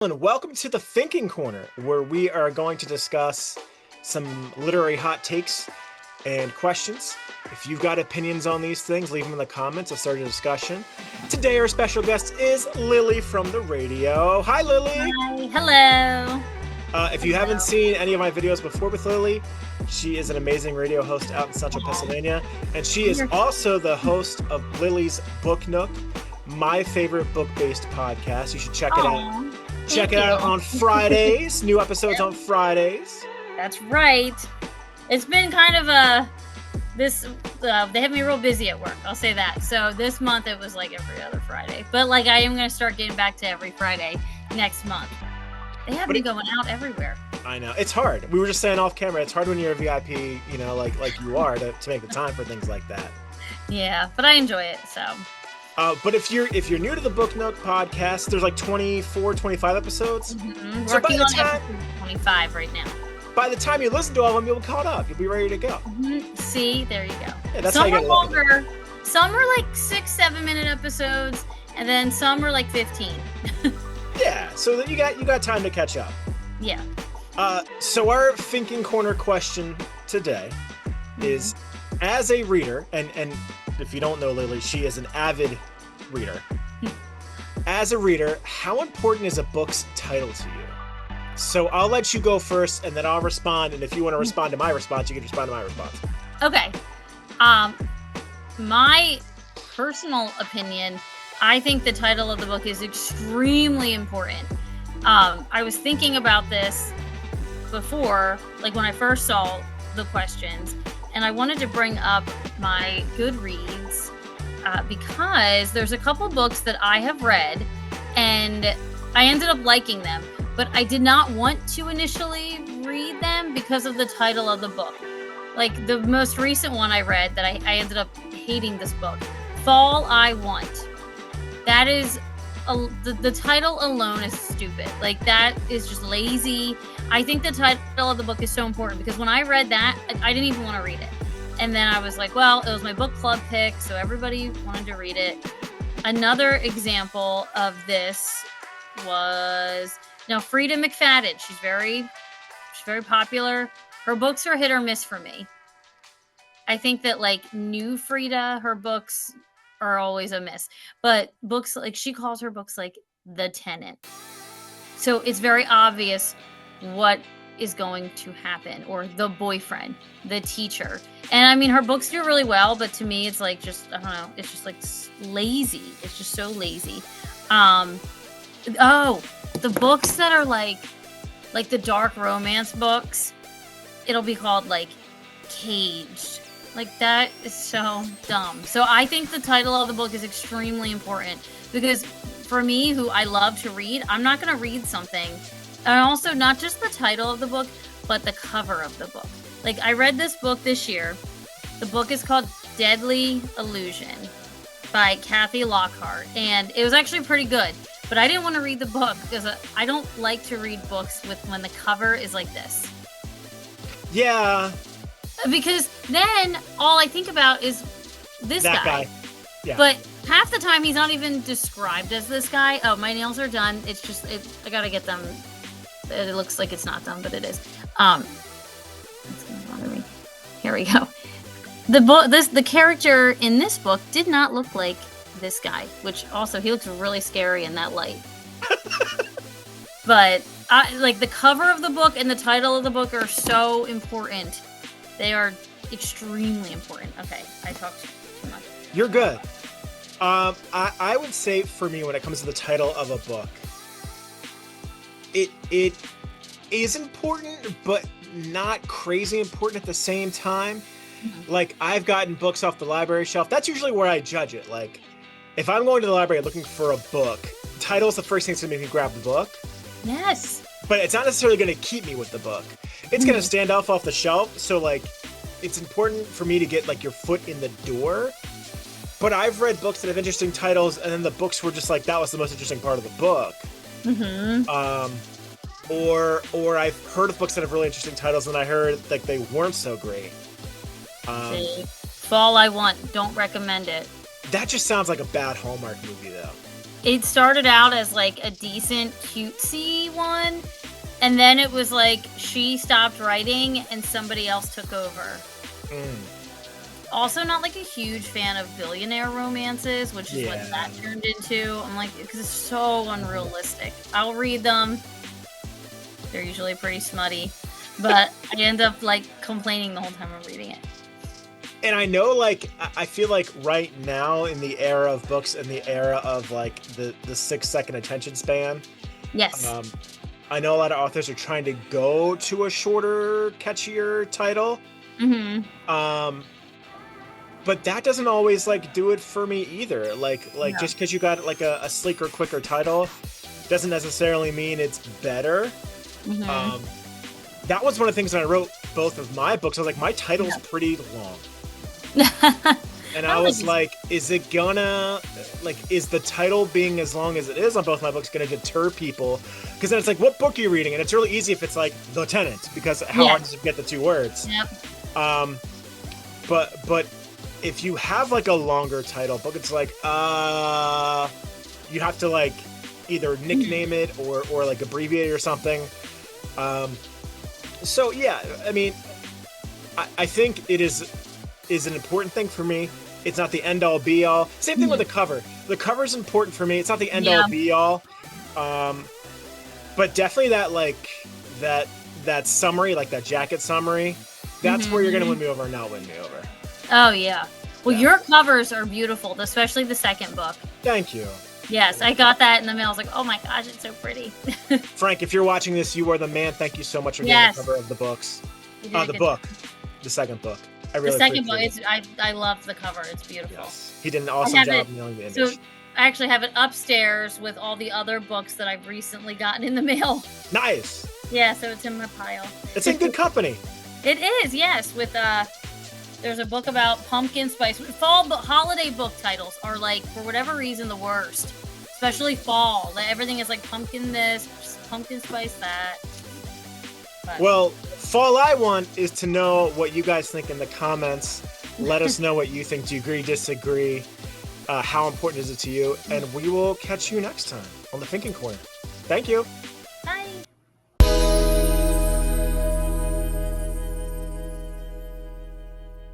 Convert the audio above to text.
And welcome to the Thinking Corner, where we are going to discuss some literary hot takes and questions. If you've got opinions on these things, leave them in the comments. Let's start a discussion. Today, our special guest is Lily from the radio. Hi, Lily. Hi. Hello. If you haven't seen any of my videos before with Lily, she is an amazing radio host out in Central Pennsylvania, and she is also the host of Lily's Book Nook, my favorite book-based podcast. You should check it out. Check it out on Fridays. New episodes on Fridays. That's right. It's been kind of they have me real busy at work. I'll say that. So this month it was like every other Friday. But like I am going to start getting back to every Friday next month. They have me going out everywhere. I know. It's hard. We were just saying off camera, it's hard when you're a VIP, like you are, to make the time for things like that. Yeah, but I enjoy it, so. But if you're new to the Book Nook podcast, there's like 24, 25 episodes. Mm-hmm. So Working on episode 25 right now. By the time you listen to all of them, you'll be caught up. You'll be ready to go. Mm-hmm. See, there you go. Yeah, that's some how you are longer. Some are like 6-7 minute episodes, and then some are like 15. Yeah, so that you got time to catch up. Yeah. So our Thinking Corner question today is, as a reader, and if you don't know Lily, she is an avid reader. As a reader, how important is a book's title to you? So I'll let you go first, and then I'll respond. And if you want to respond to my response, you can respond to my response. Okay. My personal opinion, I think the title of the book is extremely important. I was thinking about this before, like when I first saw the questions, and I wanted to bring up my Goodreads because there's a couple books that I have read and I ended up liking them, but I did not want to initially read them because of the title of the book. Like the most recent one I read that I ended up hating this book, Fall I Want. That is, the title alone is stupid. Like that is just lazy. I think the title of the book is so important because when I read that, I didn't even want to read it. And then I was like, well, it was my book club pick, so everybody wanted to read it. Another example of this was, Freida McFadden. She's very popular. Her books are hit or miss for me. I think that like new Freida, her books are always a miss. But books like she calls her books like The Tenant. So it's very obvious what is going to happen, or the boyfriend, the teacher. And I mean, her books do really well, but to me, it's like just, I don't know, it's just like lazy. It's just so lazy. The books that are like the dark romance books, it'll be called like Caged. Like that is so dumb. So I think the title of the book is extremely important because for me, who I love to read, I'm not going to read something. And also not just the title of the book, but the cover of the book. Like I read this book this year. The book is called Deadly Illusion by Kathy Lockheart. And it was actually pretty good. But I didn't want to read the book because I don't like to read books when the cover is like this. Yeah. Because then all I think about is this guy. Yeah. But half the time he's not even described as this guy. Oh, my nails are done. It's just, I gotta get them. It looks like it's not done, but it is. That's gonna bother me. Here we go. The character in this book did not look like this guy, which also he looks really scary in that light. But like the cover of the book and the title of the book are so important. They are extremely important. Okay, I talked too much. You're good. I would say for me, when it comes to the title of a book, it is important, but not crazy important at the same time. Mm-hmm. Like I've gotten books off the library shelf. That's usually where I judge it. Like if I'm going to the library looking for a book, title's the first thing to make me grab the book. Yes. But it's not necessarily going to keep me with the book. It's going to stand off the shelf. So like, it's important for me to get like your foot in the door. But I've read books that have interesting titles, and then the books were just like, that was the most interesting part of the book. Mm-hmm. Or I've heard of books that have really interesting titles, and I heard like they weren't so great. Fall I Want. Don't recommend it. That just sounds like a bad Hallmark movie, though. it started out as like a decent cutesy one, and then it was like she stopped writing and somebody else took over. Also not like a huge fan of billionaire romances, which is what that turned into. I'm like, because it's so unrealistic. I'll read them. They're usually pretty smutty, but I end up like complaining the whole time I'm reading it. And I know, like, I feel like right now in the era of books and the era of like the 6-second attention span. Yes. I know a lot of authors are trying to go to a shorter, catchier title. But that doesn't always like do it for me either. Like just because you got like a sleeker, quicker title doesn't necessarily mean it's better. That was one of the things that I wrote both of my books. I was like, my title's pretty long. And I was like, is it gonna, like, is the title being as long as it is on both my books gonna deter people? Because then it's like, what book are you reading? And it's really easy if it's like The Tenant, because how hard does it get the 2 words? But if you have like a longer title book, it's like, you have to like either nickname it or like abbreviate it or something. So yeah, I mean, I think it is an important thing for me. It's not the end all be all. Same thing with the cover. The cover's important for me. It's not the end all be all. But definitely that like that summary, like that jacket summary, that's where you're gonna win me over and not win me over. Oh yeah. Well, your covers are beautiful, especially the second book. Thank you. Yes, I got that in the mail. I was like, oh my gosh, it's so pretty. Frank, if you're watching this, you are the man. Thank you so much for getting the cover of the books. The second book. I really the second book is I love the cover. It's beautiful. Yes. He did an awesome job nailing the image. So I actually have it upstairs with all the other books that I've recently gotten in the mail. Nice. Yeah, so it's in my pile. It's in good company. It is, yes. With there's a book about pumpkin spice. Fall holiday book titles are like, for whatever reason, the worst. Especially fall. Everything is like pumpkin this, pumpkin spice that. But. Well, all I want is to know what you guys think in the comments. Let us know what you think. Do you agree, disagree? How important is it to you? And we will catch you next time on the Fincke-ing Corner. Thank you.